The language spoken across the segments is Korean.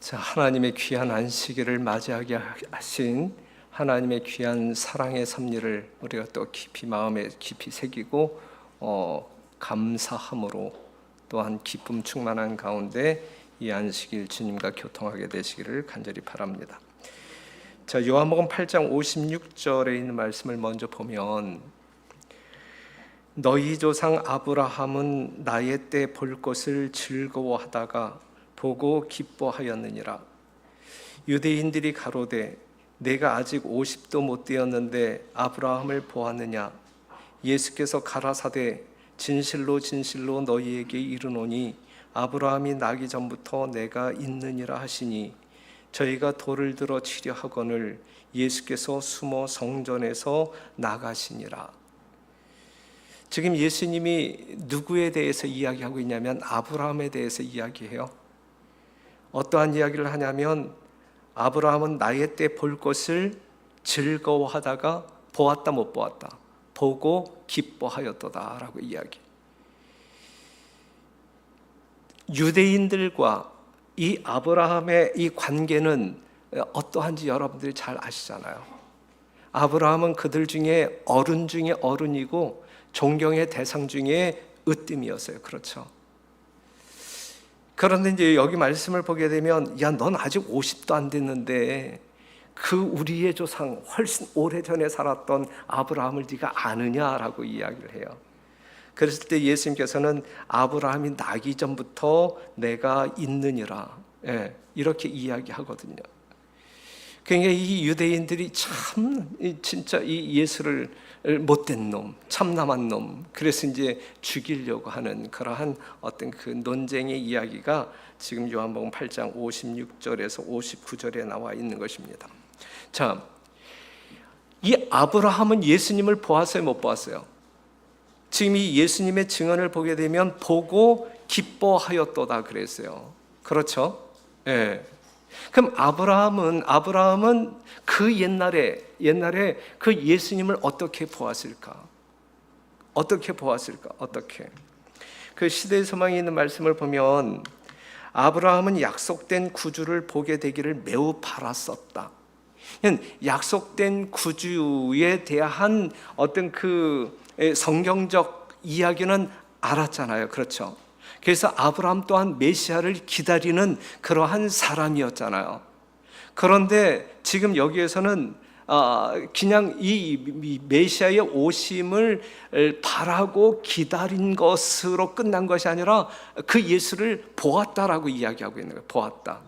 자, 하나님의 귀한 안식일을 맞이하게 하신 하나님의 귀한 사랑의 섭리를 우리가 또 깊이 마음에 깊이 새기고 감사함으로 또한 기쁨 충만한 가운데 이 안식일 주님과 교통하게 되시기를 간절히 바랍니다. 자, 요한복음 8장 56절에 있는 말씀을 먼저 보면 너희 조상 아브라함은 나의 때 볼 것을 즐거워하다가 보고 기뻐하였느니라. 유대인들이 가로되 내가 아직 50도 못 되었는데 아브라함을 보았느냐. 예수께서 가라사대 진실로 진실로 너희에게 이르노니 아브라함이 나기 전부터 내가 있느니라 하시니 저희가 돌을 들어 치려 하거늘 예수께서 숨어 성전에서 나가시니라. 지금 예수님이 누구에 대해서 이야기하고 있냐면 아브라함에 대해서 이야기해요. 어떠한 이야기를 하냐면 아브라함은 나의 때 볼 것을 즐거워하다가 보았다 못 보았다, 보고 기뻐하였도다 라고 이야기. 유대인들과 이 아브라함의 이 관계는 어떠한지 여러분들이 잘 아시잖아요. 아브라함은 그들 중에 어른 중에 어른이고 존경의 대상 중에 으뜸이었어요. 그렇죠? 그런데 이제 여기 말씀을 보게 되면 야, 넌 아직 50도 안 됐는데 그 우리의 조상 훨씬 오래전에 살았던 아브라함을 네가 아느냐라고 이야기를 해요. 그랬을 때 예수님께서는 아브라함이 나기 전부터 내가 있느니라, 이렇게 이야기하거든요. 그러니까 이 유대인들이 참 진짜 이 예수를 못된 놈, 참남한 놈, 그래서 이제 죽이려고 하는 그러한 어떤 그 논쟁의 이야기가 지금 요한복음 8장 56절에서 59절에 나와 있는 것입니다. 자, 이 아브라함은 예수님을 보았어요, 못 보았어요? 지금 이 예수님의 증언을 보게 되면 보고 기뻐하였도다 그랬어요. 그렇죠? 예. 그럼 아브라함은 그 옛날에 그 예수님을 어떻게 보았을까? 어떻게? 그 시대의 소망이 있는 말씀을 보면 아브라함은 약속된 구주를 보게 되기를 매우 바랐었다. 약속된 구주에 대한 어떤 그 성경적 이야기는 알았잖아요. 그렇죠? 그래서 아브라함 또한 메시아를 기다리는 그러한 사람이었잖아요. 그런데 지금 여기에서는 그냥 이 메시아의 오심을 바라고 기다린 것으로 끝난 것이 아니라 그 예수를 보았다라고 이야기하고 있는 거예요. 보았다.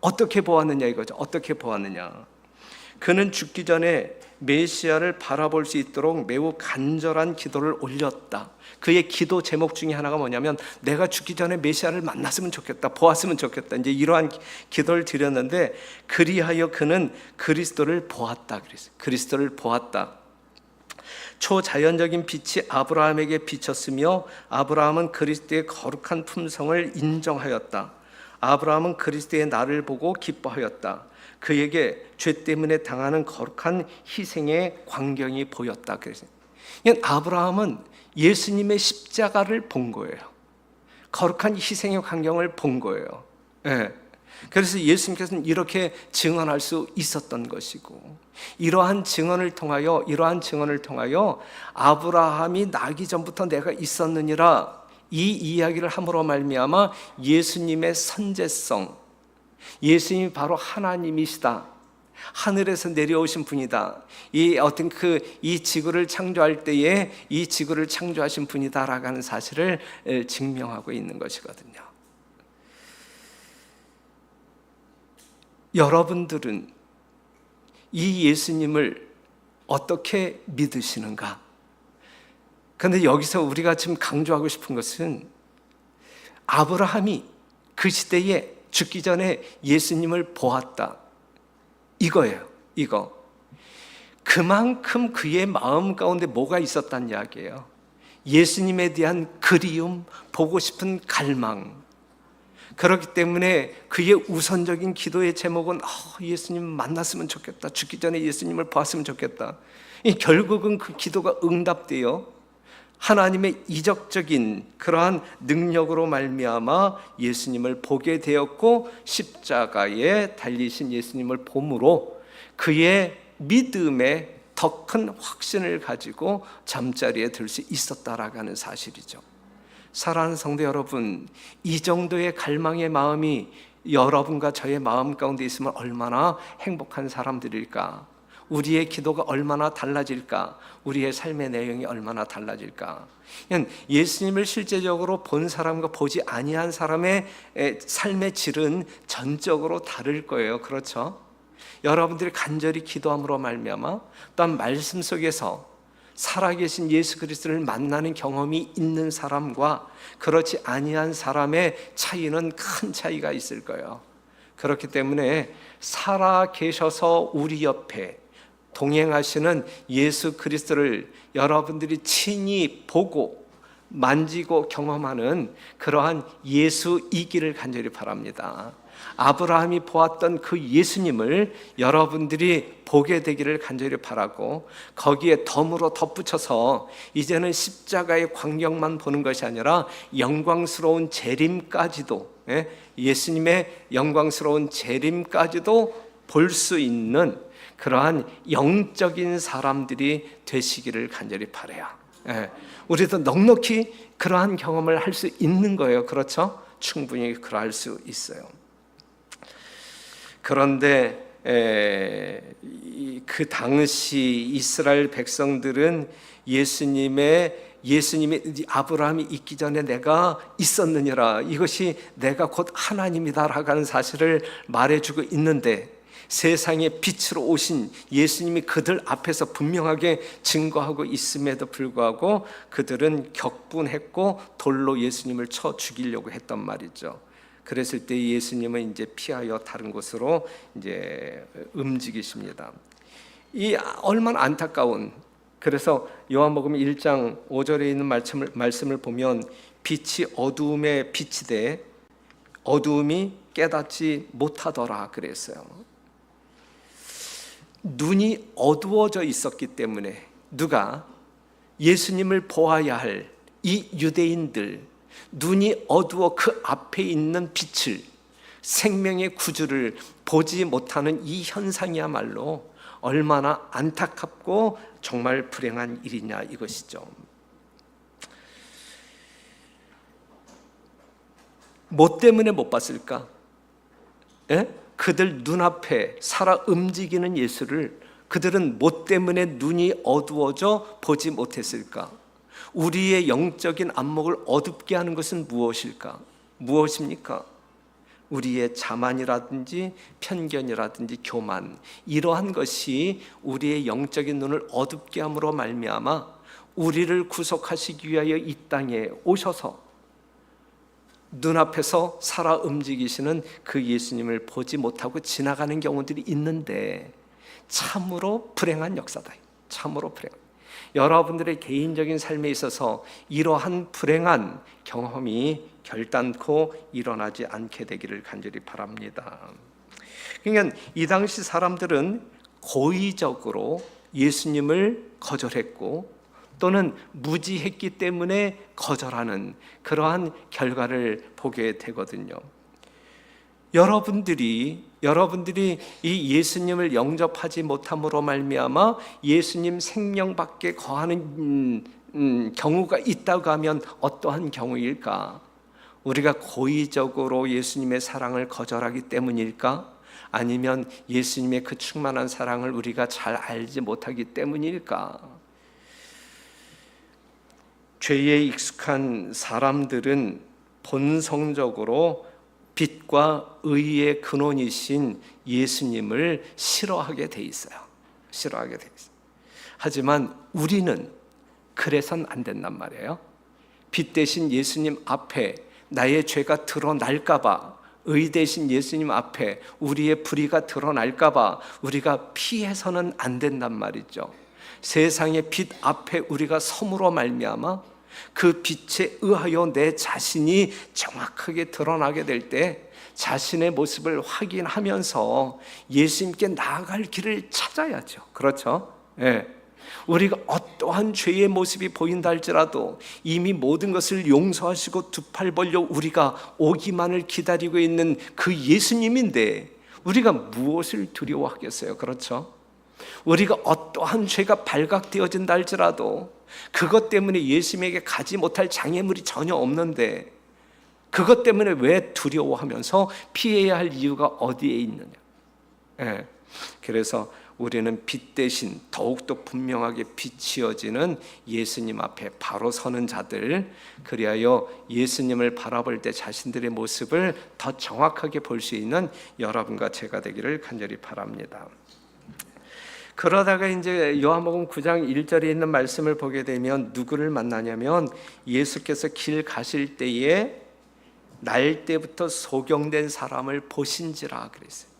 어떻게 보았느냐 이거죠. 어떻게 보았느냐. 그는 죽기 전에 메시아를 바라볼 수 있도록 매우 간절한 기도를 올렸다. 그의 기도 제목 중에 하나가 뭐냐면 내가 죽기 전에 메시아를 만났으면 좋겠다, 보았으면 좋겠다, 이제 이러한 기도를 드렸는데 그리하여 그는 그리스도를 보았다. 그리스도를 보았다. 초자연적인 빛이 아브라함에게 비쳤으며 아브라함은 그리스도의 거룩한 품성을 인정하였다. 아브라함은 그리스도의 날을 보고 기뻐하였다. 그에게 죄 때문에 당하는 거룩한 희생의 광경이 보였다. 그래서 아브라함은 예수님의 십자가를 본 거예요. 거룩한 희생의 광경을 본 거예요. 그래서 예수님께서는 이렇게 증언할 수 있었던 것이고, 이러한 증언을 통하여 아브라함이 나기 전부터 내가 있었느니라, 이 이야기를 함으로 말미암아 예수님의 선제성, 예수님이 바로 하나님이시다, 하늘에서 내려오신 분이다, 이 지구를 창조할 때에 이 지구를 창조하신 분이다라고 하는 사실을 증명하고 있는 것이거든요. 여러분들은 이 예수님을 어떻게 믿으시는가? 그런데 여기서 우리가 지금 강조하고 싶은 것은 아브라함이 그 시대에 죽기 전에 예수님을 보았다, 이거예요. 이거. 그만큼 그의 마음 가운데 뭐가 있었단 이야기예요. 예수님에 대한 그리움, 보고 싶은 갈망. 그렇기 때문에 그의 우선적인 기도의 제목은 예수님 만났으면 좋겠다, 죽기 전에 예수님을 보았으면 좋겠다. 결국은 그 기도가 응답돼요. 하나님의 이적적인 그러한 능력으로 말미암아 예수님을 보게 되었고, 십자가에 달리신 예수님을 봄으로 그의 믿음에 더 큰 확신을 가지고 잠자리에 들 수 있었다라고 하는 사실이죠. 사랑하는 성도 여러분, 이 정도의 갈망의 마음이 여러분과 저의 마음 가운데 있으면 얼마나 행복한 사람들일까? 우리의 기도가 얼마나 달라질까? 우리의 삶의 내용이 얼마나 달라질까? 예수님을 실제적으로 본 사람과 보지 아니한 사람의 삶의 질은 전적으로 다를 거예요. 그렇죠? 여러분들이 간절히 기도함으로 말미암아 또한 말씀 속에서 살아계신 예수 그리스도를 만나는 경험이 있는 사람과 그렇지 아니한 사람의 차이는 큰 차이가 있을 거예요. 그렇기 때문에 살아계셔서 우리 옆에 동행하시는 예수 그리스도를 여러분들이 친히 보고 만지고 경험하는 그러한 예수이기를 간절히 바랍니다. 아브라함이 보았던 그 예수님을 여러분들이 보게 되기를 간절히 바라고, 거기에 덤으로 덧붙여서 이제는 십자가의 광경만 보는 것이 아니라 영광스러운 재림까지도, 예수님의 영광스러운 재림까지도 볼 수 있는 그러한 영적인 사람들이 되시기를 간절히 바라요. 우리도 넉넉히 그러한 경험을 할 수 있는 거예요. 그렇죠? 충분히 그럴 수 있어요. 그런데 그 당시 이스라엘 백성들은 예수님이 아브라함이 있기 전에 내가 있었느니라, 이것이 내가 곧 하나님이다라고 하는 사실을 말해주고 있는데, 세상의 빛으로 오신 예수님이 그들 앞에서 분명하게 증거하고 있음에도 불구하고 그들은 격분했고 돌로 예수님을 쳐 죽이려고 했단 말이죠. 그랬을 때 예수님은 이제 피하여 다른 곳으로 이제 움직이십니다. 이 얼마나 안타까운, 그래서 요한복음 1장 5절에 있는 말씀을 보면 빛이 어두움에 비치되 어두움이 깨닫지 못하더라 그랬어요. 눈이 어두워져 있었기 때문에 누가 예수님을 보아야 할 이 유대인들, 눈이 어두워 그 앞에 있는 빛을, 생명의 구주를 보지 못하는 이 현상이야말로 얼마나 안타깝고 정말 불행한 일이냐 이것이죠. 뭐 때문에 못 봤을까? 그들 눈앞에 살아 움직이는 예수를 그들은 뭐 때문에 눈이 어두워져 보지 못했을까? 우리의 영적인 안목을 어둡게 하는 것은 무엇일까? 무엇입니까? 우리의 자만이라든지 편견이라든지 교만, 이러한 것이 우리의 영적인 눈을 어둡게 함으로 말미암아 우리를 구속하시기 위하여 이 땅에 오셔서 눈앞에서 살아 움직이시는 그 예수님을 보지 못하고 지나가는 경우들이 있는데, 참으로 불행한 역사다. 참으로 불행한. 여러분들의 개인적인 삶에 있어서 이러한 불행한 경험이 결단코 일어나지 않게 되기를 간절히 바랍니다. 그러니까 이 당시 사람들은 고의적으로 예수님을 거절했고 또는 무지했기 때문에 거절하는 그러한 결과를 보게 되거든요. 여러분들이 이 예수님을 영접하지 못함으로 말미암아 예수님 생명밖에 거하는 경우가 있다고 하면 어떠한 경우일까? 우리가 고의적으로 예수님의 사랑을 거절하기 때문일까? 아니면 예수님의 그 충만한 사랑을 우리가 잘 알지 못하기 때문일까? 죄에 익숙한 사람들은 본성적으로 빛과 의의 근원이신 예수님을 싫어하게 돼 있어요. 싫어하게 돼 있어요. 하지만 우리는 그래선 안 된단 말이에요. 빛 대신 예수님 앞에 나의 죄가 드러날까 봐, 의 대신 예수님 앞에 우리의 불의가 드러날까 봐 우리가 피해서는 안 된단 말이죠. 세상의 빛 앞에 우리가 섬으로 말미암아 그 빛에 의하여 내 자신이 정확하게 드러나게 될 때 자신의 모습을 확인하면서 예수님께 나아갈 길을 찾아야죠. 그렇죠? 예. 우리가 어떠한 죄의 모습이 보인다 할지라도 이미 모든 것을 용서하시고 두 팔 벌려 우리가 오기만을 기다리고 있는 그 예수님인데 우리가 무엇을 두려워하겠어요? 그렇죠? 우리가 어떠한 죄가 발각되어진다 할지라도 그것 때문에 예수님에게 가지 못할 장애물이 전혀 없는데 그것 때문에 왜 두려워하면서 피해야 할 이유가 어디에 있느냐? 그래서 우리는 빛 대신 더욱더 분명하게 비치어지는 예수님 앞에 바로 서는 자들, 그리하여 예수님을 바라볼 때 자신들의 모습을 더 정확하게 볼 수 있는 여러분과 제가 되기를 간절히 바랍니다. 그러다가 이제 요한복음 9장 1절에 있는 말씀을 보게 되면 누구를 만나냐면 예수께서 길 가실 때에 날 때부터 소경된 사람을 보신지라 그랬어요.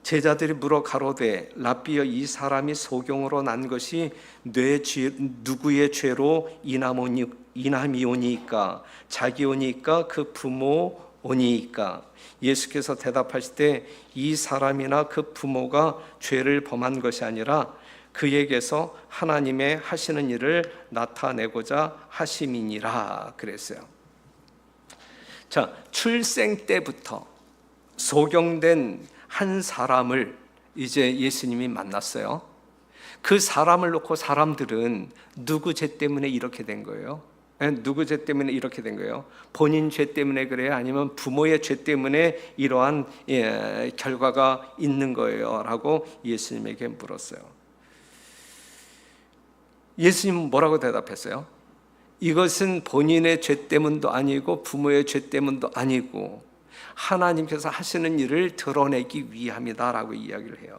제자들이 물어 가로되 랍비여 이 사람이 소경으로 난 것이 누구의 죄로 인함이오니이까 자기오니이까 그 부모오니이까 예수께서 대답하실 때 이 사람이나 그 부모가 죄를 범한 것이 아니라 그에게서 하나님의 하시는 일을 나타내고자 하심이니라 그랬어요. 자, 출생 때부터 소경된 한 사람을 이제 예수님이 만났어요. 그 사람을 놓고 사람들은 누구 죄 때문에 이렇게 된 거예요? 누구 죄 때문에 이렇게 된 거예요? 본인 죄 때문에 그래요? 아니면 부모의 죄 때문에 이러한 결과가 있는 거예요? 라고 예수님에게 물었어요. 예수님은 뭐라고 대답했어요? 이것은 본인의 죄 때문도 아니고 부모의 죄 때문도 아니고 하나님께서 하시는 일을 드러내기 위함이다라고 이야기를 해요.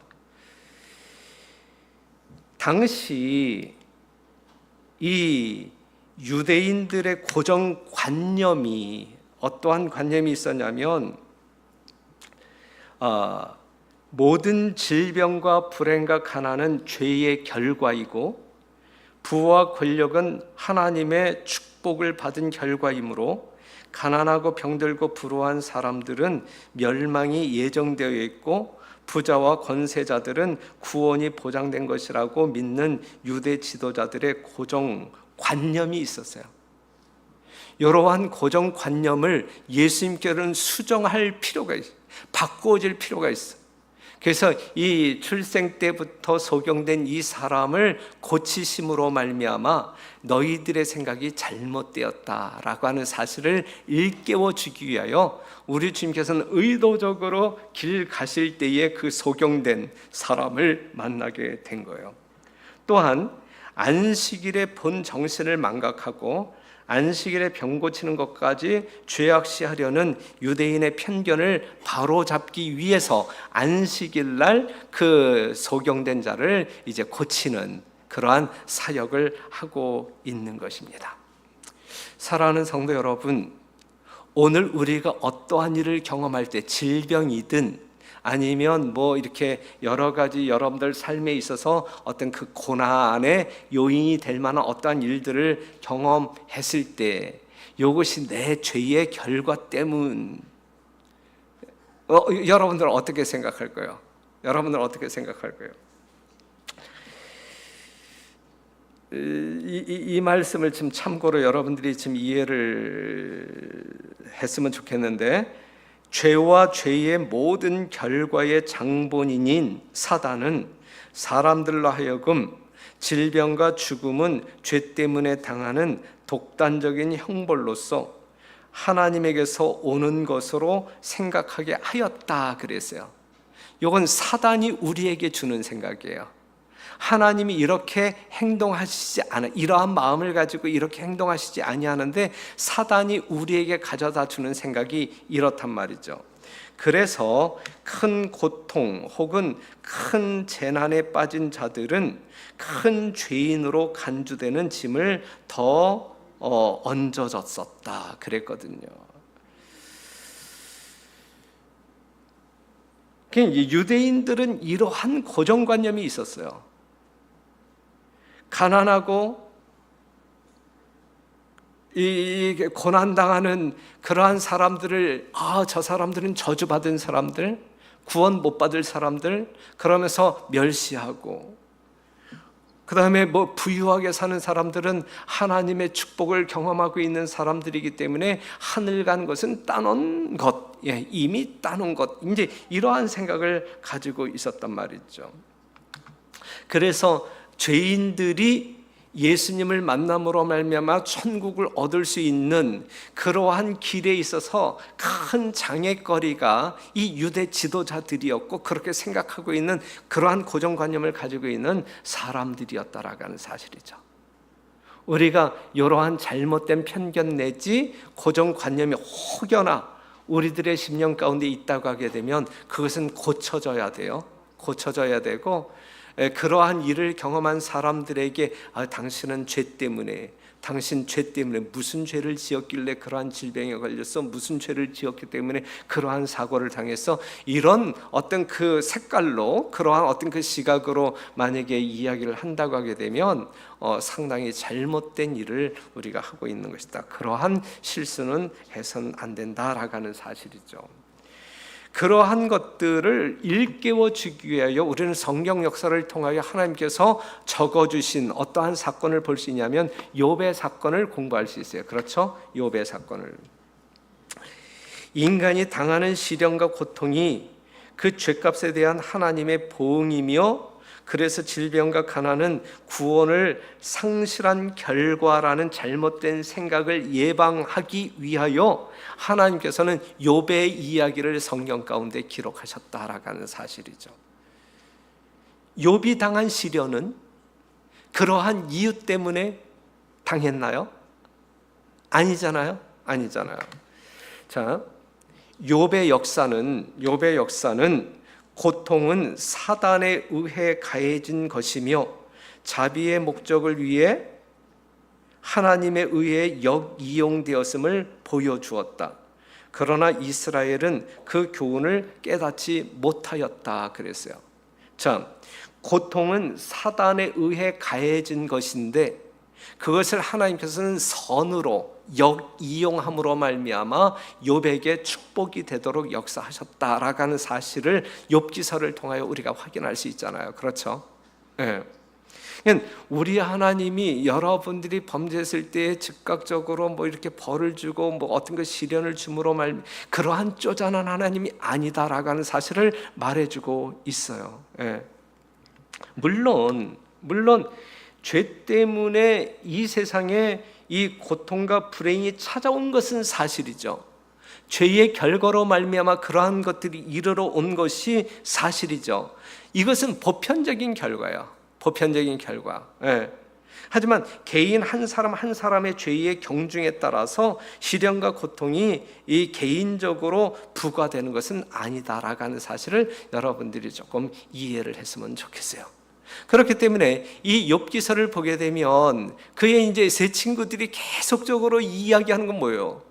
당시 이 유대인들의 고정관념이 어떠한 관념이 있었냐면 모든 질병과 불행과 가난은 죄의 결과이고 부와 권력은 하나님의 축복을 받은 결과이므로 가난하고 병들고 불우한 사람들은 멸망이 예정되어 있고 부자와 권세자들은 구원이 보장된 것이라고 믿는 유대 지도자들의 고정관념이 있었어요. 이러한 고정관념을 예수님께는 수정할 필요가 있어요. 바꾸어질 필요가 있어요. 그래서 이 출생 때부터 소경된 이 사람을 고치심으로 말미암아 너희들의 생각이 잘못되었다라고 하는 사실을 일깨워 주기 위하여 우리 주님께서는 의도적으로 길 가실 때에 그 소경된 사람을 만나게 된 거예요. 또한 안식일의 본 정신을 망각하고 안식일에 병 고치는 것까지 죄악시하려는 유대인의 편견을 바로잡기 위해서 안식일 날 그 소경된 자를 이제 고치는 그러한 사역을 하고 있는 것입니다. 사랑하는 성도 여러분, 오늘 우리가 어떠한 일을 경험할 때 질병이든 아니면 뭐 이렇게 여러 가지 여러분들 삶에 있어서 어떤 그 고난의 요인이 될 만한 어떠한 일들을 경험했을 때 이것이 내 죄의 결과 때문. 여러분들은 어떻게 생각할 거예요? 여러분들은 어떻게 생각할 거예요? 이 말씀을 좀 참고로 여러분들이 좀 이해를 했으면 좋겠는데, 죄와 죄의 모든 결과의 장본인인 사단은 사람들로 하여금 질병과 죽음은 죄 때문에 당하는 독단적인 형벌로서 하나님에게서 오는 것으로 생각하게 하였다 그랬어요. 이건 사단이 우리에게 주는 생각이에요. 하나님이 이렇게 행동하시지 않아, 이러한 마음을 가지고 이렇게 행동하시지 아니하는데 사단이 우리에게 가져다 주는 생각이 이렇단 말이죠. 그래서 큰 고통 혹은 큰 재난에 빠진 자들은 큰 죄인으로 간주되는 짐을 더 얹어졌었다 그랬거든요. 유대인들은 이러한 고정관념이 있었어요. 가난하고 이 고난당하는 그러한 사람들을 저 사람들은 저주받은 사람들, 구원 못 받을 사람들 그러면서 멸시하고, 그 다음에 뭐 부유하게 사는 사람들은 하나님의 축복을 경험하고 있는 사람들이기 때문에 하늘 간 것은 따놓은 것, 이미 따놓은 것, 이제 이러한 생각을 가지고 있었단 말이죠. 그래서 죄인들이 예수님을 만남으로 말미암아 천국을 얻을 수 있는 그러한 길에 있어서 큰 장애거리가 이 유대 지도자들이었고, 그렇게 생각하고 있는 그러한 고정관념을 가지고 있는 사람들이었다라는 사실이죠. 우리가 이러한 잘못된 편견 내지 고정관념이 혹여나 우리들의 심령 가운데 있다고 하게 되면 그것은 고쳐져야 돼요. 고쳐져야 되고, 그러한 일을 경험한 사람들에게 당신은 죄 때문에, 당신 죄 때문에 무슨 죄를 지었길래 그러한 질병에 걸렸어, 무슨 죄를 지었기 때문에 그러한 사고를 당했어, 이런 어떤 그 색깔로, 그러한 어떤 그 시각으로 만약에 이야기를 한다고 하게 되면 상당히 잘못된 일을 우리가 하고 있는 것이다. 그러한 실수는 해서는 안 된다라고 하는 사실이죠. 그러한 것들을 일깨워 주기 위하여 우리는 성경 역사를 통하여 하나님께서 적어주신 어떠한 사건을 볼 수 있냐면 욥의 사건을 공부할 수 있어요. 그렇죠? 욥의 사건을. 인간이 당하는 시련과 고통이 그 죄값에 대한 하나님의 보응이며, 그래서 질병과 가난은 구원을 상실한 결과라는 잘못된 생각을 예방하기 위하여 하나님께서는 욥의 이야기를 성경 가운데 기록하셨다라는 사실이죠. 욥이 당한 시련은 그러한 이유 때문에 당했나요? 아니잖아요. 아니잖아요. 자, 욥의 역사는 고통은 사단에 의해 가해진 것이며 자비의 목적을 위해 하나님에 의해 역이용되었음을 보여주었다. 그러나 이스라엘은 그 교훈을 깨닫지 못하였다 그랬어요. 자, 고통은 사단에 의해 가해진 것인데 그것을 하나님께서는 선으로 역이용함으로 말미암아 욥에게 축복이 되도록 역사하셨다라고 하는 사실을 욥기서를 통하여 우리가 확인할 수 있잖아요. 그렇죠? 네. 우리 하나님이 여러분들이 범죄했을 때 즉각적으로 뭐 이렇게 벌을 주고 뭐 어떤 그 시련을 줌으로 그러한 쪼잔한 하나님이 아니다라고 하는 사실을 말해주고 있어요. 네. 물론 죄 때문에 이 세상에 이 고통과 불행이 찾아온 것은 사실이죠. 죄의 결과로 말미암아 그러한 것들이 이르러 온 것이 사실이죠. 이것은 보편적인 결과예요. 보편적인 결과. 예. 하지만 개인 한 사람 한 사람의 죄의 경중에 따라서 시련과 고통이 이 개인적으로 부과되는 것은 아니다라고 하는 사실을 여러분들이 조금 이해를 했으면 좋겠어요. 그렇기 때문에 이 욥기서를 보게 되면 그의 이제 세 친구들이 계속적으로 이야기하는 건 뭐예요?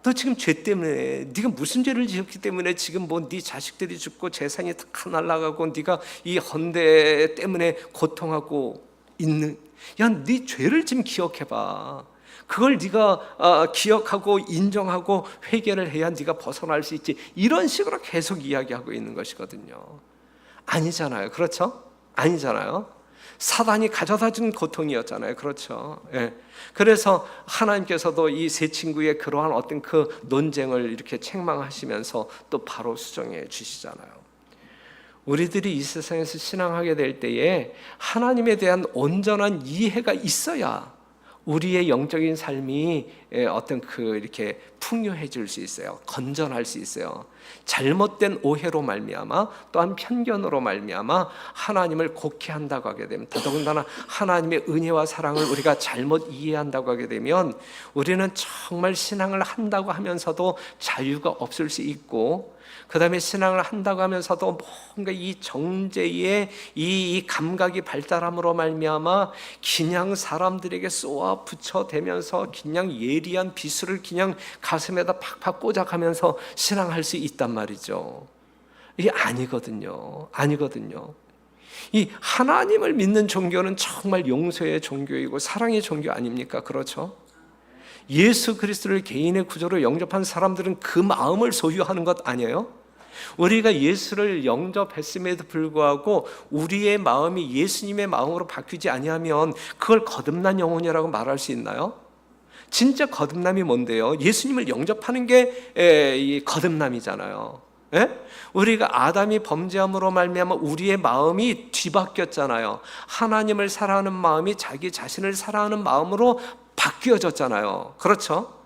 너 지금 죄 때문에, 네가 무슨 죄를 지었기 때문에 지금 뭐 네 자식들이 죽고 재산이 다 날아가고 네가 이 헌대 때문에 고통하고 있는, 야, 네 죄를 좀 기억해봐. 그걸 네가 기억하고 인정하고 회개를 해야 네가 벗어날 수 있지. 이런 식으로 계속 이야기하고 있는 것이거든요. 아니잖아요. 그렇죠? 아니잖아요. 사단이 가져다 준 고통이었잖아요. 그렇죠? 예. 그래서 하나님께서도 이 세 친구의 그러한 어떤 그 논쟁을 이렇게 책망하시면서 또 바로 수정해 주시잖아요. 우리들이 이 세상에서 신앙하게 될 때에 하나님에 대한 온전한 이해가 있어야 우리의 영적인 삶이 어떤 그 이렇게 풍요해질 수 있어요. 건전할 수 있어요. 잘못된 오해로 말미암아 또한 편견으로 말미암아 하나님을 곡해한다고 하게 되면, 더더군다나 하나님의 은혜와 사랑을 우리가 잘못 이해한다고 하게 되면 우리는 정말 신앙을 한다고 하면서도 자유가 없을 수 있고, 그 다음에 신앙을 한다고 하면서도 뭔가 이 정죄의 이 감각이 발달함으로 말미암아 그냥 사람들에게 쏘아 붙여대면서 그냥 예리한 비수를 그냥 가슴에다 팍팍 꽂아가면서 신앙할 수 있단 말이죠. 이게 아니거든요. 이 하나님을 믿는 종교는 정말 용서의 종교이고 사랑의 종교 아닙니까? 그렇죠? 예수 그리스도를 개인의 구조로 영접한 사람들은 그 마음을 소유하는 것 아니에요? 우리가 예수를 영접했음에도 불구하고 우리의 마음이 예수님의 마음으로 바뀌지 아니하면 그걸 거듭난 영혼이라고 말할 수 있나요? 진짜 거듭남이 뭔데요? 예수님을 영접하는 게 거듭남이잖아요. 우리가 아담이 범죄함으로 말미암아 우리의 마음이 뒤바뀌었잖아요. 하나님을 사랑하는 마음이 자기 자신을 사랑하는 마음으로 바뀌어졌잖아요. 그렇죠?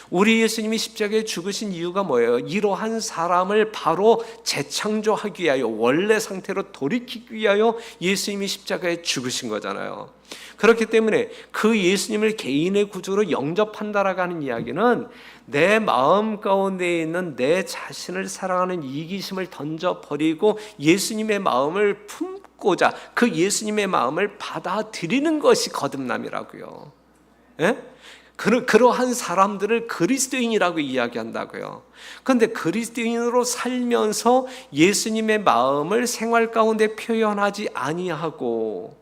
우리 예수님이 십자가에 죽으신 이유가 뭐예요? 이러한 사람을 바로 재창조하기 위하여, 원래 상태로 돌이키기 위하여 예수님이 십자가에 죽으신 거잖아요. 그렇기 때문에 그 예수님을 개인의 구주로 영접한다라고 하는 이야기는 내 마음 가운데 있는 내 자신을 사랑하는 이기심을 던져버리고 예수님의 마음을 품고자 그 예수님의 마음을 받아들이는 것이 거듭남이라고요. 그러한 사람들을 그리스도인이라고 이야기한다고요. 그런데 그리스도인으로 살면서 예수님의 마음을 생활 가운데 표현하지 아니하고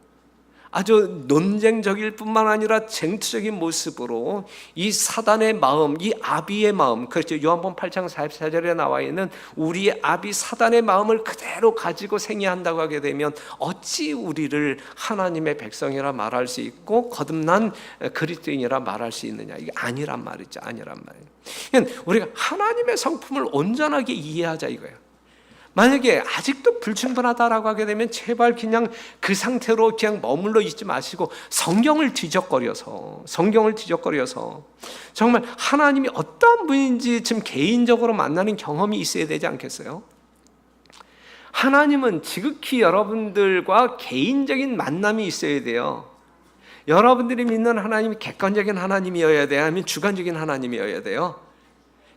아주 논쟁적일 뿐만 아니라 쟁투적인 모습으로 이 사단의 마음, 이 아비의 마음, 그렇죠. 요한복음 8장 44절에 나와 있는 우리의 아비 사단의 마음을 그대로 가지고 생애한다고 하게 되면 어찌 우리를 하나님의 백성이라 말할 수 있고 거듭난 그리스도인이라 말할 수 있느냐. 이게 아니란 말이죠. 아니란 말이에요. 그러니까 우리가 하나님의 성품을 온전하게 이해하자 이거예요. 만약에 아직도 불충분하다라고 하게 되면 제발 그냥 그 상태로 그냥 머물러 있지 마시고 성경을 뒤적거려서 정말 하나님이 어떤 분인지 지금 개인적으로 만나는 경험이 있어야 되지 않겠어요? 하나님은 지극히 여러분들과 개인적인 만남이 있어야 돼요. 여러분들이 믿는 하나님이 객관적인 하나님이어야 돼요? 아니면 주관적인 하나님이어야 돼요?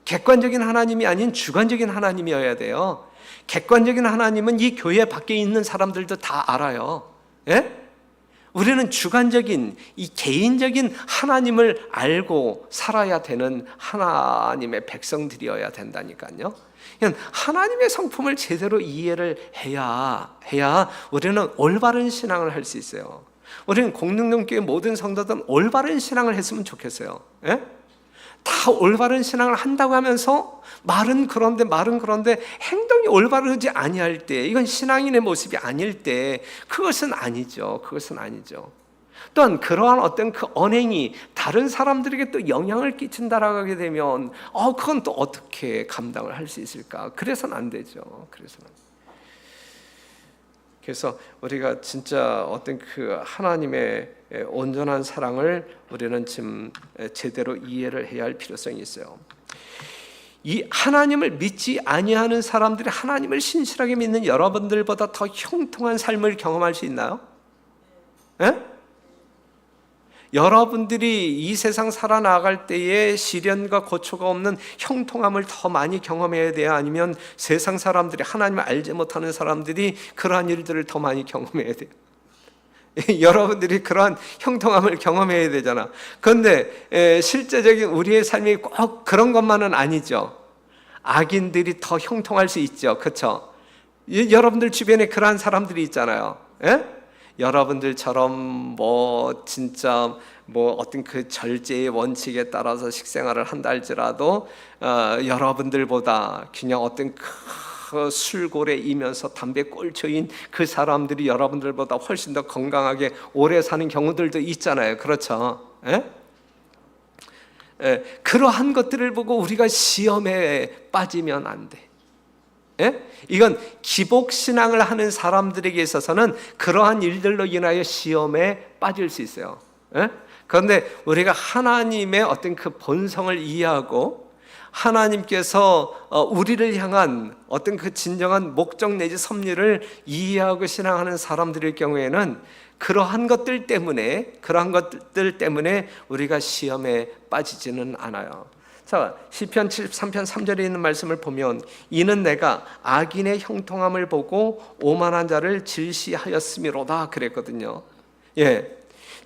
객관적인 하나님이 아닌 주관적인 하나님이어야 돼요. 객관적인 하나님은 이 교회 밖에 있는 사람들도 다 알아요. 우리는 주관적인 이 개인적인 하나님을 알고 살아야 되는 하나님의 백성들이어야 된다니까요. 하나님의 성품을 제대로 이해를 해야 우리는 올바른 신앙을 할 수 있어요. 우리는 공능동교회 모든 성도들은 올바른 신앙을 했으면 좋겠어요. 다 올바른 신앙을 한다고 하면서 말은 그런데 행동이 올바르지 아니할 때, 이건 신앙인의 모습이 아닐 때 그것은 아니죠. 또한 그러한 어떤 그 언행이 다른 사람들에게 또 영향을 끼친다라고 하게 되면 그건 또 어떻게 감당을 할 수 있을까? 그래서는 안 되죠. 그래서 우리가 진짜 어떤 그 하나님의 온전한 사랑을 우리는 지금 제대로 이해를 해야 할 필요성이 있어요. 이 하나님을 믿지 아니하는 사람들이 하나님을 신실하게 믿는 여러분들보다 더 형통한 삶을 경험할 수 있나요? 여러분들이 이 세상 살아나갈 때에 시련과 고초가 없는 형통함을 더 많이 경험해야 돼요? 아니면 세상 사람들이, 하나님을 알지 못하는 사람들이 그러한 일들을 더 많이 경험해야 돼요? 여러분들이 그러한 형통함을 경험해야 되잖아. 그런데 실제적인 우리의 삶이 꼭 그런 것만은 아니죠. 악인들이 더 형통할 수 있죠. 그렇죠? 여러분들 주변에 그러한 사람들이 있잖아요. 여러분들처럼 진짜 어떤 그 절제의 원칙에 따라서 식생활을 한다 할지라도 여러분들보다 그냥 어떤 그 술고래이면서 담배 꼴초인 그 사람들이 여러분들보다 훨씬 더 건강하게 오래 사는 경우들도 있잖아요. 그렇죠? 그러한 것들을 보고 우리가 시험에 빠지면 안 돼. 이건 기복신앙을 하는 사람들에게 있어서는 그러한 일들로 인하여 시험에 빠질 수 있어요. 그런데 우리가 하나님의 어떤 그 본성을 이해하고 하나님께서 우리를 향한 어떤 그 진정한 목적 내지 섭리를 이해하고 신앙하는 사람들일 경우에는 그러한 것들 때문에 우리가 시험에 빠지지는 않아요. 자, 시편 73편 3절에 있는 말씀을 보면 이는 내가 악인의 형통함을 보고 오만한 자를 질시하였음이로다 그랬거든요.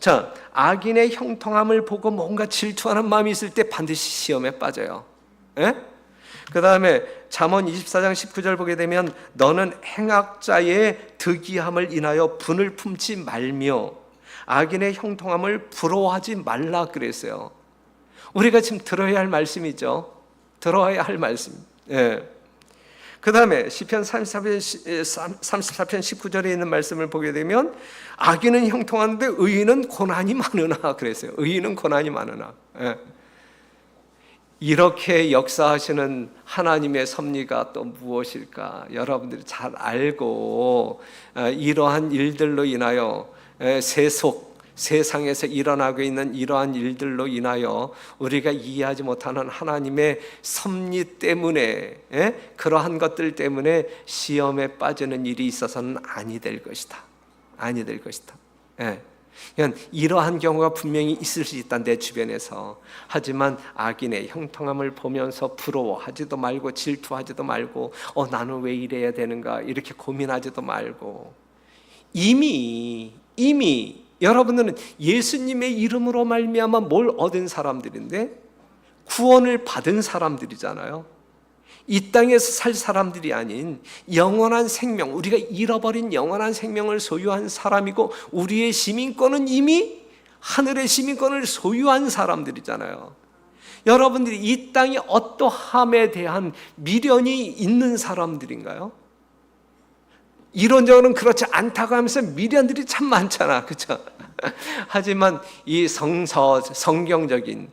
자, 악인의 형통함을 보고 뭔가 질투하는 마음이 있을 때 반드시 시험에 빠져요. 그 다음에 잠언 24장 19절 보게 되면 너는 행악자의 득이함을 인하여 분을 품지 말며 악인의 형통함을 부러워하지 말라 그랬어요. 우리가 지금 들어야 할 말씀이죠. 들어야 할 말씀. 그 다음에 시편 34편 19절에 있는 말씀을 보게 되면 악인은 형통하는데 의인은 고난이 많으나 그랬어요. 의인은 고난이 많으나. 예. 이렇게 역사하시는 하나님의 섭리가 또 무엇일까? 여러분들이 잘 알고 이러한 일들로 인하여 세상에서 일어나고 있는 이러한 일들로 인하여 우리가 이해하지 못하는 하나님의 섭리 때문에 그러한 것들 때문에 시험에 빠지는 일이 있어서는 아니 될 것이다. 아니 될 것이다. 그러니까 이러한 경우가 분명히 있을 수 있다 내 주변에서. 하지만 악인의 형통함을 보면서 부러워하지도 말고 질투하지도 말고 나는 왜 이래야 되는가 이렇게 고민하지도 말고 이미 여러분들은 예수님의 이름으로 말미암아 뭘 얻은 사람들인데 구원을 받은 사람들이잖아요. 이 땅에서 살 사람들이 아닌 영원한 생명, 우리가 잃어버린 영원한 생명을 소유한 사람이고 우리의 시민권은 이미 하늘의 시민권을 소유한 사람들이잖아요. 여러분들이 이 땅의 어떠함에 대한 미련이 있는 사람들인가요? 이론적으로는 그렇지 않다고 하면서 미련들이 참 많잖아, 그렇죠? 하지만 이 성경적인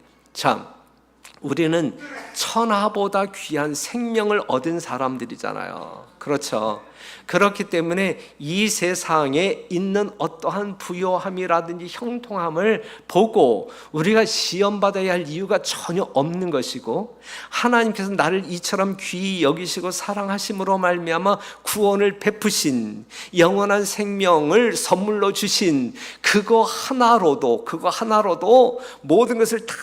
우리는 천하보다 귀한 생명을 얻은 사람들이잖아요. 그렇죠? 그렇기 때문에 이 세상에 있는 어떠한 부요함이라든지 형통함을 보고 우리가 시험받아야 할 이유가 전혀 없는 것이고, 하나님께서 나를 이처럼 귀히 여기시고 사랑하심으로 말미암아 구원을 베푸신, 영원한 생명을 선물로 주신 그거 하나로도 모든 것을 다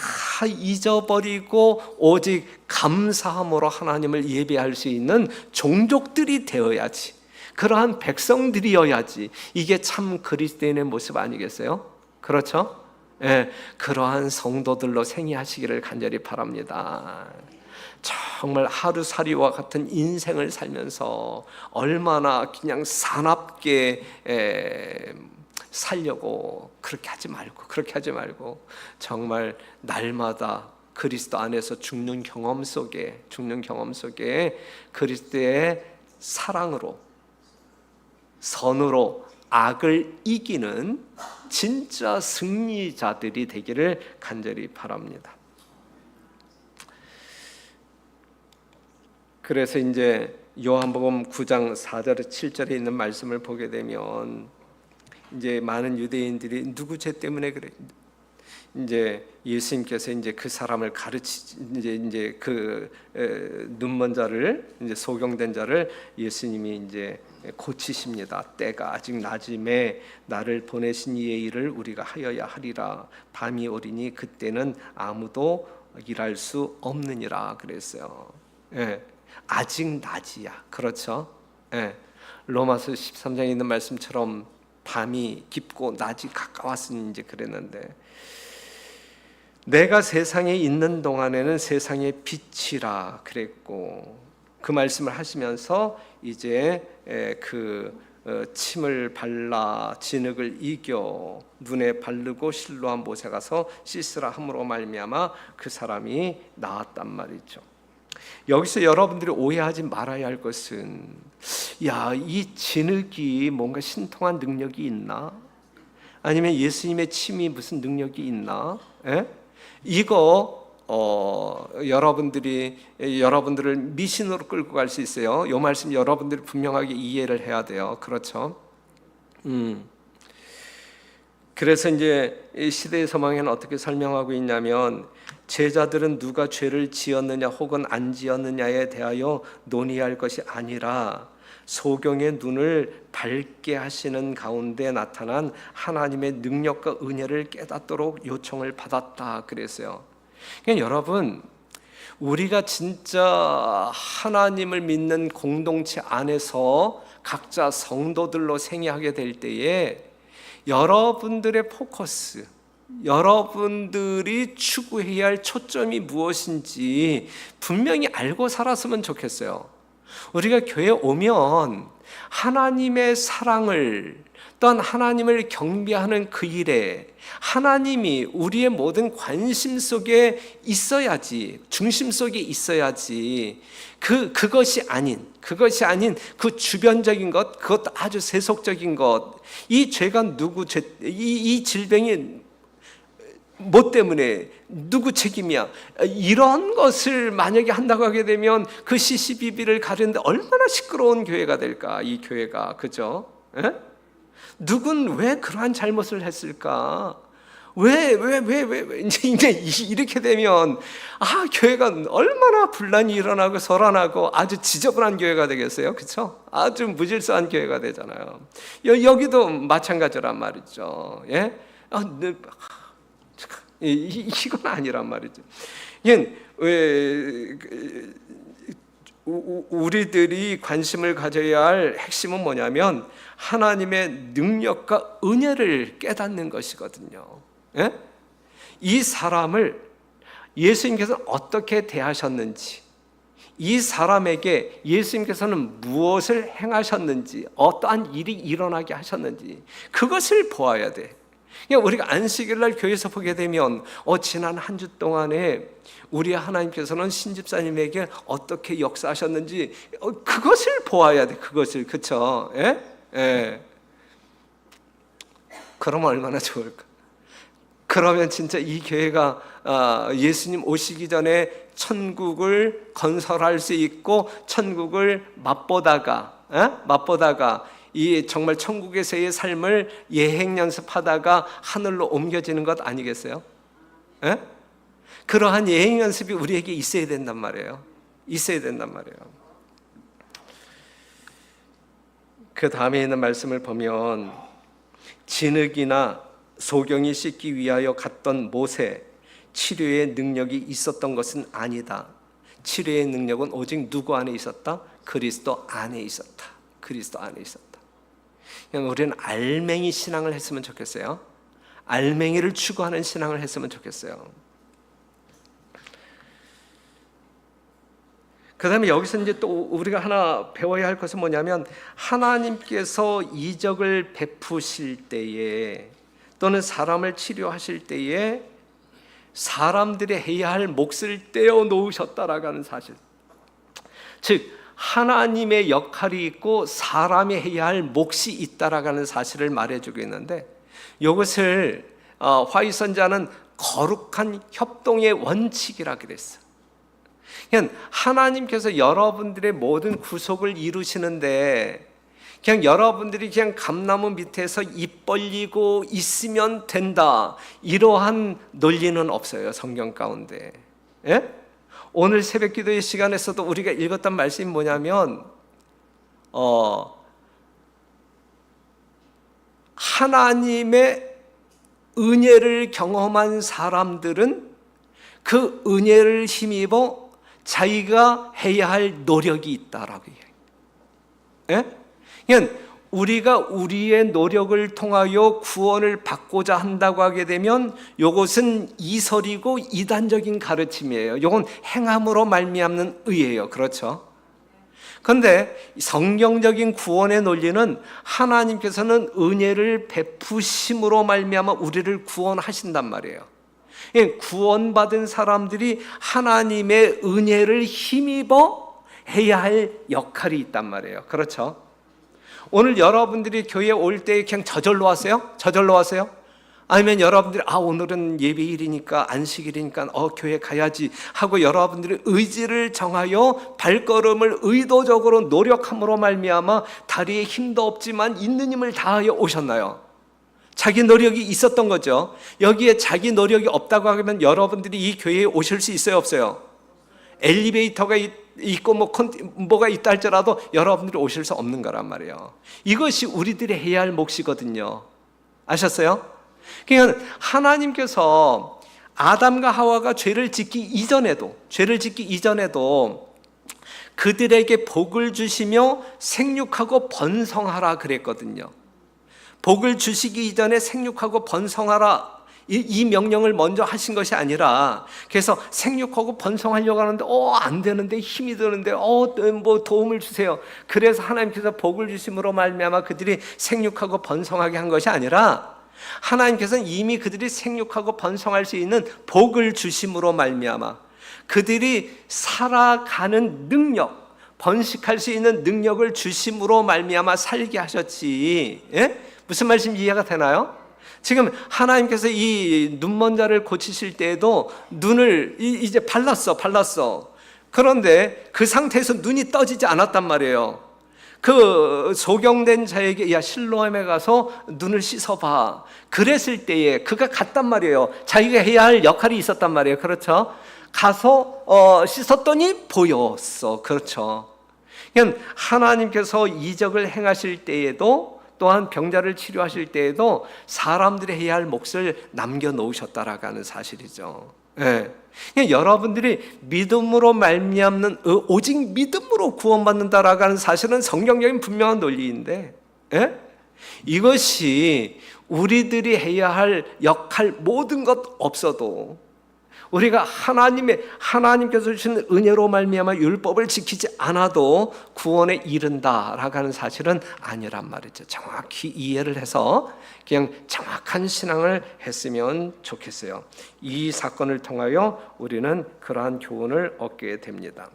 잊어버리고 오직 감사함으로 하나님을 예배할 수 있는 종족들이 되어야지, 그러한 백성들이어야지 이게 참 그리스도인의 모습 아니겠어요? 그렇죠? 그러한 성도들로 생애하시기를 간절히 바랍니다. 정말 하루살이와 같은 인생을 살면서 얼마나 그냥 사납게 살려고 그렇게 하지 말고 정말 날마다 그리스도 안에서 죽는 경험 속에 그리스도의 사랑으로, 선으로 악을 이기는 진짜 승리자들이 되기를 간절히 바랍니다. 그래서 이제 요한복음 9장 4절에 7절에 있는 말씀을 보게 되면 이제 많은 유대인들이 누구 죄 때문에 그래? 이제 예수님께서 이제 그 사람을 이제 그 눈먼 자를, 이제 소경된 자를 예수님이 이제 고치십니다. 때가 아직 낮음에 나를 보내신 이의 일을 우리가 하여야 하리라. 밤이 오리니 그때는 아무도 일할 수 없느니라 그랬어요. 아직 낮이야. 그렇죠? 로마서 13장에 있는 말씀처럼 밤이 깊고 낮이 가까웠으니 이제 그랬는데, 내가 세상에 있는 동안에는 세상의 빛이라 그랬고, 그 말씀을 하시면서 이제 침을 발라 진흙을 이겨 눈에 바르고 실로한 못에 가서 씻으라 함으로 말미암아 그 사람이 나았단 말이죠. 여기서 여러분들이 오해하지 말아야 할 것은, 이 진흙이 뭔가 신통한 능력이 있나? 아니면 예수님의 침이 무슨 능력이 있나? 이거 여러분들을 미신으로 끌고 갈 수 있어요. 이 말씀 여러분들이 분명하게 이해를 해야 돼요. 그렇죠? 그래서 이제 이 시대의 서망에는 어떻게 설명하고 있냐면, 제자들은 누가 죄를 지었느냐 혹은 안 지었느냐에 대하여 논의할 것이 아니라 소경의 눈을 밝게 하시는 가운데 나타난 하나님의 능력과 은혜를 깨닫도록 요청을 받았다 그랬어요. 그러니까 여러분, 우리가 진짜 하나님을 믿는 공동체 안에서 각자 성도들로 생애하게 될 때에 여러분들의 포커스, 여러분들이 추구해야 할 초점이 무엇인지 분명히 알고 살았으면 좋겠어요. 우리가 교회에 오면 하나님의 사랑을 또한 하나님을 경배하는 그 일에 하나님이 우리의 모든 관심 속에 있어야지, 중심 속에 있어야지, 그것이 아닌 그 주변적인 것, 그것도 아주 세속적인 것, 이 죄가 이 질병이 뭐 때문에 누구 책임이야, 이런 것을 만약에 한다고 하게 되면 그 시시비비를 가르는데 얼마나 시끄러운 교회가 될까, 이 교회가. 그죠? 에? 누군 왜 그러한 잘못을 했을까? 왜 이제 이렇게 되면 교회가 얼마나 분란이 일어나고 소란하고 아주 지저분한 교회가 되겠어요, 그렇죠? 아주 무질서한 교회가 되잖아요. 여기도 마찬가지란 말이죠. 예? 이건 아니란 말이죠. 우리들이 관심을 가져야 할 핵심은 뭐냐면 하나님의 능력과 은혜를 깨닫는 것이거든요. 예? 이 사람을 예수님께서는 어떻게 대하셨는지, 이 사람에게 예수님께서는 무엇을 행하셨는지, 어떠한 일이 일어나게 하셨는지, 그것을 보아야 돼. 우리가 안식일 날 교회에서 보게 되면 지난 한 주 동안에 우리 하나님께서는 신집사님에게 어떻게 역사하셨는지 그것을 보아야 돼. 그것을. 그렇죠? 예? 예. 그러면 얼마나 좋을까? 그러면 진짜 이 교회가 예수님 오시기 전에 천국을 건설할 수 있고 천국을 맛보다가 이 정말 천국에서의 삶을 예행 연습하다가 하늘로 옮겨지는 것 아니겠어요? 에? 그러한 예행 연습이 우리에게 있어야 된단 말이에요. 있어야 된단 말이에요. 그 다음에 있는 말씀을 보면 진흙이나 소경이 씻기 위하여 갔던 못에 치료의 능력이 있었던 것은 아니다. 치료의 능력은 오직 누구 안에 있었다? 그리스도 안에 있었다. 그리스도 안에 있었다. 그냥 우리는 알맹이 신앙을 했으면 좋겠어요. 알맹이를 추구하는 신앙을 했으면 좋겠어요. 그 다음에 여기서 이제 또 우리가 하나 배워야 할 것은 뭐냐면 하나님께서 이적을 베푸실 때에 또는 사람을 치료하실 때에 사람들이 해야 할 몫을 떼어 놓으셨다라고 하는 사실. 즉 하나님의 역할이 있고 사람이 해야 할 몫이 있다라고 하는 사실을 말해주고 있는데 이것을 화이 선자는 거룩한 협동의 원칙이라 그랬어요. 그냥 하나님께서 여러분들의 모든 구속을 이루시는데 그냥 여러분들이 그냥 감나무 밑에서 입 벌리고 있으면 된다, 이러한 논리는 없어요, 성경 가운데. 예? 오늘 새벽 기도의 시간에서도 우리가 읽었던 말씀이 뭐냐면 하나님의 은혜를 경험한 사람들은 그 은혜를 힘입어 자기가 해야 할 노력이 있다라고 얘기해요. 예? 그러니까 우리가 우리의 노력을 통하여 구원을 받고자 한다고 하게 되면 이것은 이설이고 이단적인 가르침이에요. 이건 행함으로 말미암는 의예요. 그렇죠? 그런데 성경적인 구원의 논리는 하나님께서는 은혜를 베푸심으로 말미암아 우리를 구원하신단 말이에요. 구원받은 사람들이 하나님의 은혜를 힘입어 해야 할 역할이 있단 말이에요. 그렇죠? 오늘 여러분들이 교회에 올 때 그냥 저절로 왔어요? 저절로 왔어요? 아니면 여러분들이 오늘은 예배일이니까 안식일이니까 교회 가야지 하고 여러분들이 의지를 정하여 발걸음을 의도적으로 노력함으로 말미암아 다리에 힘도 없지만 있는 힘을 다하여 오셨나요? 자기 노력이 있었던 거죠. 여기에 자기 노력이 없다고 하면 여러분들이 이 교회에 오실 수 있어요, 없어요? 엘리베이터가 있고 뭐가 있다 할지라도 여러분들이 오실 수 없는 거란 말이에요. 이것이 우리들이 해야 할 몫이거든요. 아셨어요? 그러니까 하나님께서 아담과 하와가 죄를 짓기 이전에도 그들에게 복을 주시며 생육하고 번성하라 그랬거든요. 복을 주시기 이전에 생육하고 번성하라, 이 명령을 먼저 하신 것이 아니라, 그래서 생육하고 번성하려고 하는데 안 되는데, 힘이 드는데 뭐 도움을 주세요. 그래서 하나님께서 복을 주심으로 말미암아 그들이 생육하고 번성하게 한 것이 아니라, 하나님께서는 이미 그들이 생육하고 번성할 수 있는 복을 주심으로 말미암아 그들이 살아가는 능력, 번식할 수 있는 능력을 주심으로 말미암아 살게 하셨지. 예? 무슨 말씀 이해가 되나요? 지금 하나님께서 이 눈먼 자를 고치실 때에도 눈을 이제 발랐어. 그런데 그 상태에서 눈이 떠지지 않았단 말이에요. 그 소경된 자에게 야 실로암에 가서 눈을 씻어봐. 그랬을 때에 그가 갔단 말이에요. 자기가 해야 할 역할이 있었단 말이에요. 그렇죠? 가서 씻었더니 보였어. 그렇죠? 그러니까 하나님께서 이적을 행하실 때에도, 또한 병자를 치료하실 때에도 사람들이 해야 할 몫을 남겨놓으셨다라고 하는 사실이죠. 예. 그러니까 여러분들이 믿음으로 말미암는, 오직 믿음으로 구원받는다라고 하는 사실은 성경적인 분명한 논리인데, 예? 이것이 우리들이 해야 할 역할 모든 것 없어도, 우리가 하나님께서 주신 은혜로 말미암아 율법을 지키지 않아도 구원에 이른다라고 하는 사실은 아니란 말이죠. 정확히 이해를 해서 그냥 정확한 신앙을 했으면 좋겠어요. 이 사건을 통하여 우리는 그러한 교훈을 얻게 됩니다.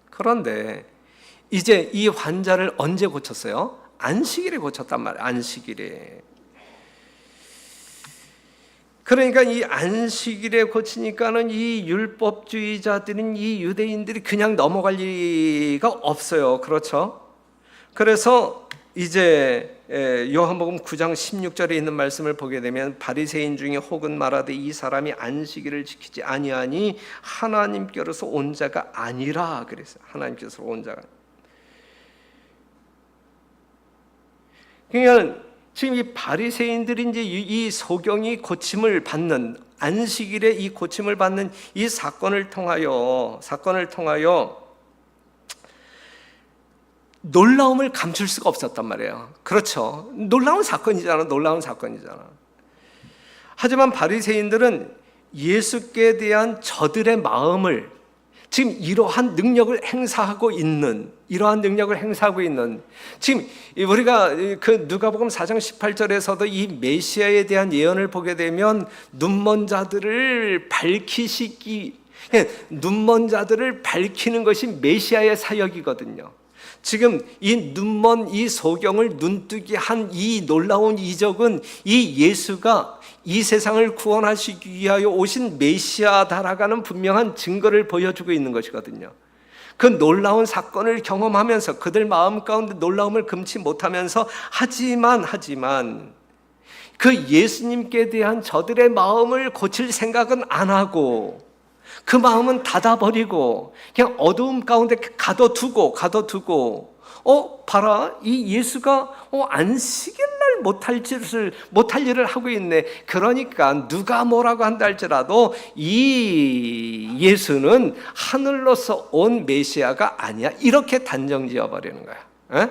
그런데 이제 이 환자를 언제 고쳤어요? 안식일에 고쳤단 말이에요. 안식일에. 그러니까 이 안식일에 고치니까는 이 율법주의자들은, 이 유대인들이 그냥 넘어갈 리가 없어요. 그렇죠? 그래서 이제 요한복음 9장 16절에 있는 말씀을 보게 되면, 바리새인 중에 혹은 말하되 이 사람이 안식일을 지키지 아니하니 하나님께로서 온 자가 아니라 그랬어요. 하나님께서 온 자가. 그러니까 지금 이 바리새인들이 이제 이 소경이 고침을 받는, 안식일에 이 고침을 받는 이 사건을 통하여 놀라움을 감출 수가 없었단 말이에요. 그렇죠? 놀라운 사건이잖아. 하지만 바리새인들은 예수께 대한 저들의 마음을, 지금 이러한 능력을 행사하고 있는, 지금 우리가 그 누가복음 4장 18절에서도 이 메시아에 대한 예언을 보게 되면 눈먼 자들을 밝히는 것이 메시아의 사역이거든요. 지금 이 눈먼 이 소경을 눈뜨게 한 이 놀라운 이적은 이 예수가 이 세상을 구원하시기 위하여 오신 메시아다라는 분명한 증거를 보여주고 있는 것이거든요. 그 놀라운 사건을 경험하면서 그들 마음 가운데 놀라움을 금치 못하면서, 하지만 그 예수님께 대한 저들의 마음을 고칠 생각은 안 하고, 그 마음은 닫아버리고 그냥 어두움 가운데 가둬두고 봐라, 이 예수가 안식일날 못할 일을 하고 있네. 그러니까 누가 뭐라고 한다 할지라도 이 예수는 하늘로서 온 메시아가 아니야. 이렇게 단정 지어버리는 거야.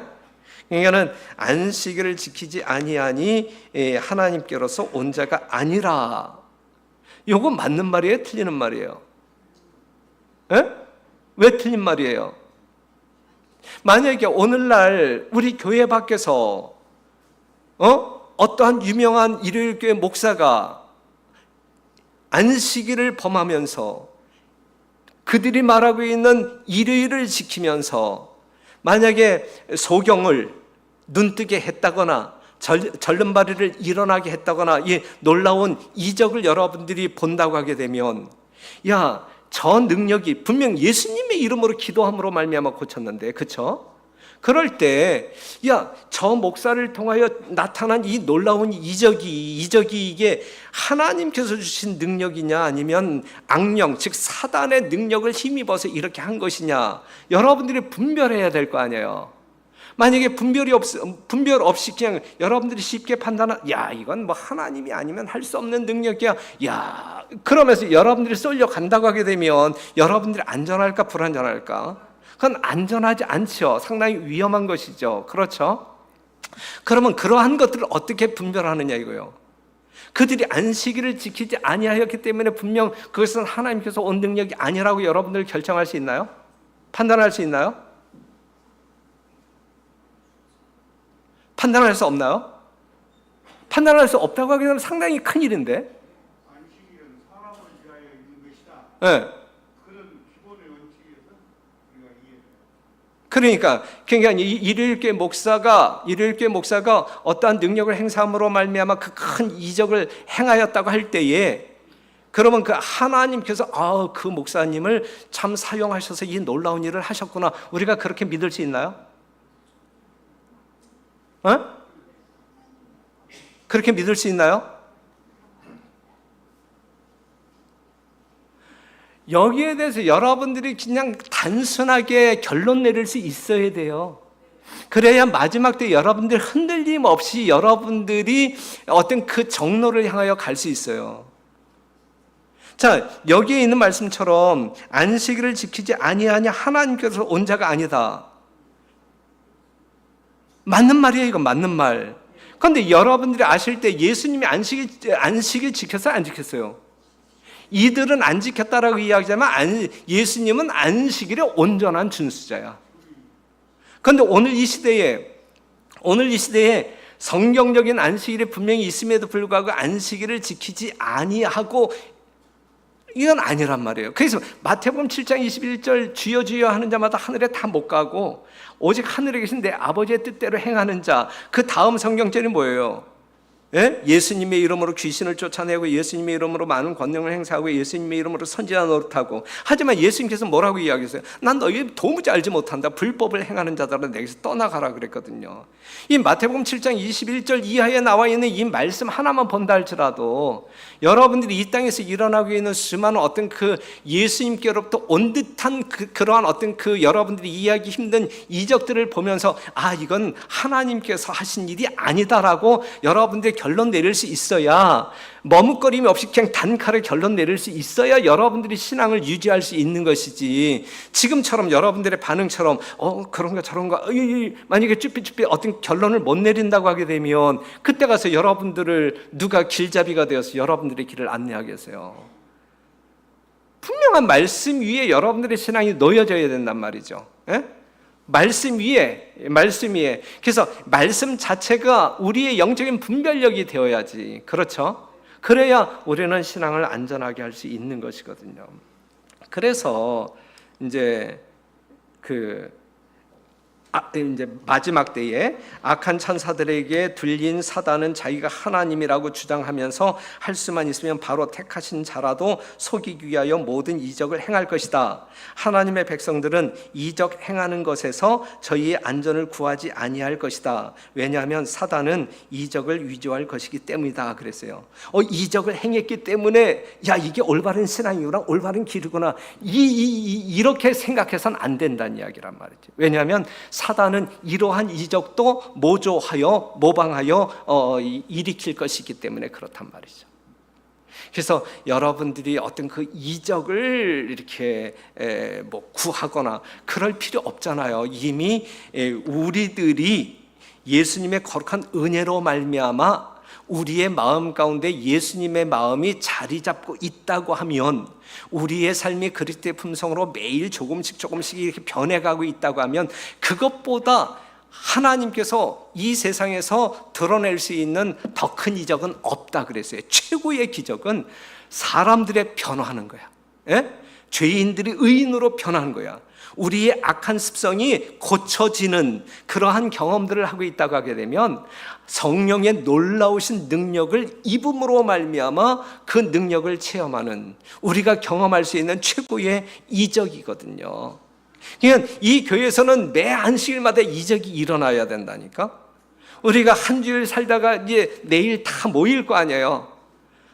그러니까는 안식일을 지키지 아니하니 하나님께로서 온 자가 아니라. 요거 맞는 말이에요? 틀리는 말이에요? 왜 틀린 말이에요? 만약에 오늘날 우리 교회 밖에서 어떠한 유명한 일요일교회 목사가 안식일을 범하면서 그들이 말하고 있는 일요일을 지키면서 만약에 소경을 눈뜨게 했다거나 절름발이를 일어나게 했다거나 이 놀라운 이적을 여러분들이 본다고 하게 되면, 야, 저 능력이 분명 예수님의 이름으로 기도함으로 말미암아 고쳤는데, 그렇죠? 그럴 때, 야, 저 목사를 통하여 나타난 이 놀라운 이적이 이게 하나님께서 주신 능력이냐, 아니면 악령, 즉 사단의 능력을 힘입어서 이렇게 한 것이냐, 여러분들이 분별해야 될 거 아니에요. 만약에 분별 없이 그냥 여러분들이 쉽게 야, 이건 뭐 하나님이 아니면 할 수 없는 능력이야, 야, 그러면서 여러분들이 쏠려 간다고 하게 되면 여러분들이 안전할까 불안전할까? 그건 안전하지 않죠. 상당히 위험한 것이죠. 그렇죠? 그러면 그러한 것들을 어떻게 분별하느냐 이거요. 그들이 안식일을 지키지 아니하였기 때문에 분명 그것은 하나님께서 온 능력이 아니라고 여러분들 결정할 수 있나요? 판단할 수 있나요? 판단할 수 없나요? 판단할 수 없다고 하게 되면 상당히 큰일인데. 안식일은 사람을 위하여 있는 것이다. 네. 그런 기본의 원칙에서 우리가 이해해요. 그러니까 일일교회 목사가 어떠한 능력을 행사함으로 말미암아 그 큰 이적을 행하였다고 할 때에, 그러면 그 하나님께서 그 목사님을 참 사용하셔서 이 놀라운 일을 하셨구나, 우리가 그렇게 믿을 수 있나요? 그렇게 믿을 수 있나요? 여기에 대해서 여러분들이 그냥 단순하게 결론 내릴 수 있어야 돼요. 그래야 마지막 때 여러분들 흔들림 없이 여러분들이 어떤 그 정로를 향하여 갈 수 있어요. 자, 여기에 있는 말씀처럼 안식일을 지키지 아니하냐 하나님께서 온 자가 아니다. 맞는 말이에요. 이거 맞는 말. 그런데 여러분들이 아실 때 예수님이 안식일 지켰어요? 안 지켰어요? 이들은 안 지켰다라고 이야기하지만 예수님은 안식일의 온전한 준수자야. 그런데 오늘 이 시대에 성경적인 안식일이 분명히 있음에도 불구하고 안식일을 지키지 아니하고, 이건 아니란 말이에요. 그래서 마태복음 7장 21절 주여 주여 하는 자마다 하늘에 다 못 가고 오직 하늘에 계신 내 아버지의 뜻대로 행하는 자, 그 다음 성경절이 뭐예요? 예수님의 이름으로 귀신을 쫓아내고 예수님의 이름으로 많은 권능을 행사하고 예수님의 이름으로 선지자 노릇하고. 하지만 예수님께서 뭐라고 이야기했어요? 난 너희 도무지 알지 못한다. 불법을 행하는 자들은 내게서 떠나가라 그랬거든요. 이 마태복음 7장 21절 이하에 나와 있는 이 말씀 하나만 본다 할지라도 여러분들이 이 땅에서 일어나고 있는 수많은 어떤 그 예수님께로부터 온 듯한 그러한 어떤 그 여러분들이 이해하기 힘든 이적들을 보면서 이건 하나님께서 하신 일이 아니다라고 여러분들이 결론 내릴 수 있어야, 머뭇거림이 없이 그냥 단칼에 결론 내릴 수 있어야 여러분들이 신앙을 유지할 수 있는 것이지, 지금처럼 여러분들의 반응처럼 그런가 저런가 만약에 쭈삐쭈삐 어떤 결론을 못 내린다고 하게 되면 그때 가서 여러분들을 누가 길잡이가 되어서 여러분들의 길을 안내하겠어요? 분명한 말씀 위에 여러분들의 신앙이 놓여져야 된단 말이죠. 말씀 위에. 그래서 말씀 자체가 우리의 영적인 분별력이 되어야지. 그렇죠? 그래야 우리는 신앙을 안전하게 할 수 있는 것이거든요. 그래서 이제 이제 마지막 때에 악한 천사들에게 들린 사단은 자기가 하나님이라고 주장하면서 할 수만 있으면 바로 택하신 자라도 속이기 위하여 모든 이적을 행할 것이다. 하나님의 백성들은 이적 행하는 것에서 저희의 안전을 구하지 아니할 것이다. 왜냐하면 사단은 이적을 위조할 것이기 때문이다 그랬어요. 이적을 행했기 때문에 이게 올바른 신앙이구나, 올바른 길이구나, 이렇게 생각해서는 안 된다는 이야기란 말이죠. 왜냐하면 사단은 이러한 이적도 모조하여 모방하여 일으킬 것이기 때문에 그렇단 말이죠. 그래서 여러분들이 어떤 그 이적을 이렇게 구하거나 그럴 필요 없잖아요. 이미 우리들이 예수님의 거룩한 은혜로 말미암아 우리의 마음 가운데 예수님의 마음이 자리 잡고 있다고 하면, 우리의 삶이 그리스도의 품성으로 매일 조금씩 이렇게 변해가고 있다고 하면, 그것보다 하나님께서 이 세상에서 드러낼 수 있는 더 큰 이적은 없다 그랬어요. 최고의 기적은 사람들의 변화하는 거야. 죄인들이 의인으로 변하는 거야. 우리의 악한 습성이 고쳐지는 그러한 경험들을 하고 있다고 하게 되면 성령의 놀라우신 능력을 입음으로 말미암아 그 능력을 체험하는, 우리가 경험할 수 있는 최고의 이적이거든요. 그러니까 이 교회에서는 매 안식일마다 이적이 일어나야 된다니까. 우리가 한 주일 살다가 이제 내일 다 모일 거 아니에요.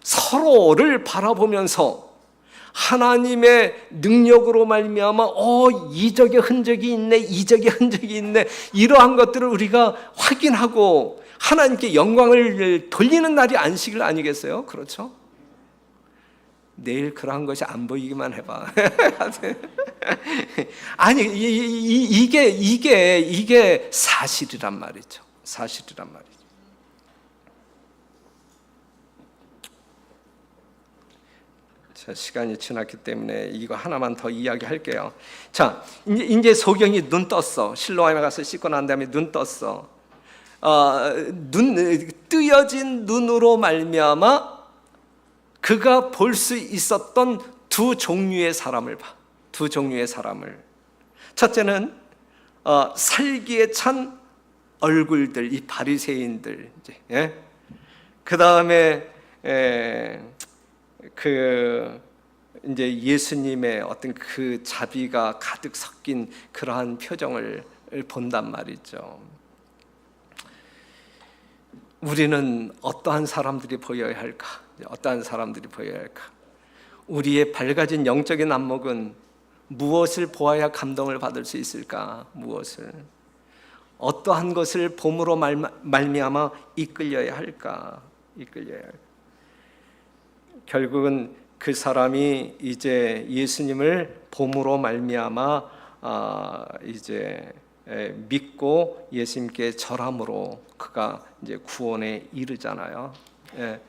서로를 바라보면서 하나님의 능력으로 말미암아 이적의 흔적이 있네, 이러한 것들을 우리가 확인하고 하나님께 영광을 돌리는 날이 안식일 아니겠어요? 그렇죠? 내일 그러한 것이 안 보이기만 해봐. 아니, 이게 사실이란 말이죠. 자, 시간이 지났기 때문에 이거 하나만 더 이야기할게요. 자, 이제 소경이 눈 떴어. 실로암에 가서 씻고 난 다음에 눈 떴어. 뜨여진 눈으로 말미암아 그가 볼 수 있었던 두 종류의 사람을 봐. 두 종류의 사람을. 첫째는 살기에 찬 얼굴들, 이 바리새인들. 예? 그 다음에 이제 예수님의 어떤 그 자비가 가득 섞인 그러한 표정을 본단 말이죠. 우리는 어떠한 사람들이 보여야 할까? 어떠한 사람들이 보여야 할까? 우리의 밝아진 영적인 안목은 무엇을 보아야 감동을 받을 수 있을까? 무엇을? 어떠한 것을 봄으로 말미암아 이끌려야 할까? 이끌려야 할까? 결국은 그 사람이 이제 예수님을 봄으로 말미암아 이제 믿고 예수님께 절함으로 그가 이제 구원에 이르잖아요. 예.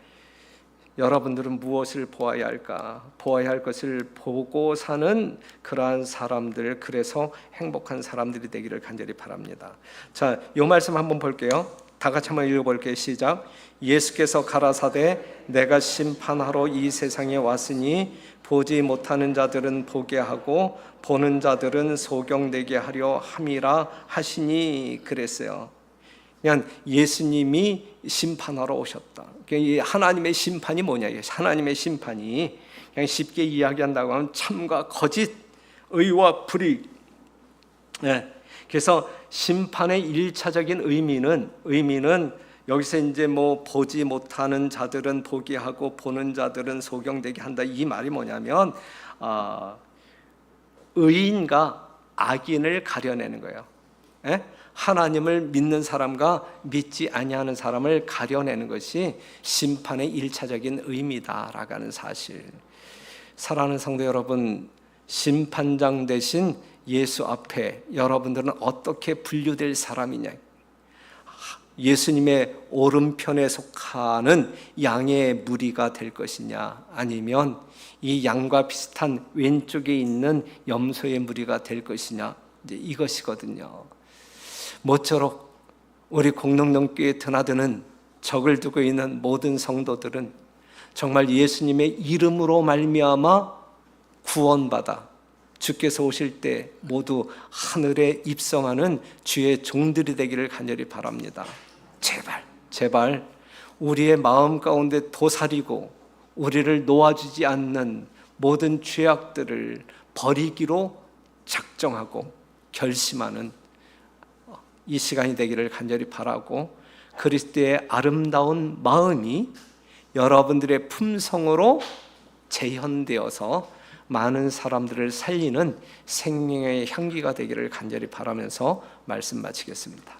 여러분들은 무엇을 보아야 할까? 보아야 할 것을 보고 사는 그러한 사람들, 그래서 행복한 사람들이 되기를 간절히 바랍니다. 자, 요 말씀 한번 볼게요. 다 같이 한번 읽어볼게요. 시작. 예수께서 가라사대 내가 심판하러 이 세상에 왔으니 보지 못하는 자들은 보게 하고 보는 자들은 소경되게 하려 함이라 하시니 그랬어요. 그냥 예수님이 심판하러 오셨다. 하나님의 심판이 뭐냐? 하나님의 심판이 그냥 쉽게 이야기한다고 하면 참과 거짓, 의와 불의. 네. 그래서 심판의 일차적인 의미는 여기서 이제 뭐 보지 못하는 자들은 보게 하고 보는 자들은 소경되게 한다. 이 말이 뭐냐면 의인과 악인을 가려내는 거예요. 예? 하나님을 믿는 사람과 믿지 아니하는 사람을 가려내는 것이 심판의 일차적인 의미다라고 하는 사실. 사랑하는 성도 여러분, 심판장 대신 예수 앞에 여러분들은 어떻게 분류될 사람이냐? 예수님의 오른편에 속하는 양의 무리가 될 것이냐, 아니면 이 양과 비슷한 왼쪽에 있는 염소의 무리가 될 것이냐, 이제 이것이거든요. 모쪼록 우리 공동령교에 드나드는 적을 두고 있는 모든 성도들은 정말 예수님의 이름으로 말미암아 구원받아 주께서 오실 때 모두 하늘에 입성하는 주의 종들이 되기를 간절히 바랍니다. 제발 우리의 마음 가운데 도사리고 우리를 놓아주지 않는 모든 죄악들을 버리기로 작정하고 결심하는 이 시간이 되기를 간절히 바라고, 그리스도의 아름다운 마음이 여러분들의 품성으로 재현되어서 많은 사람들을 살리는 생명의 향기가 되기를 간절히 바라면서 말씀 마치겠습니다.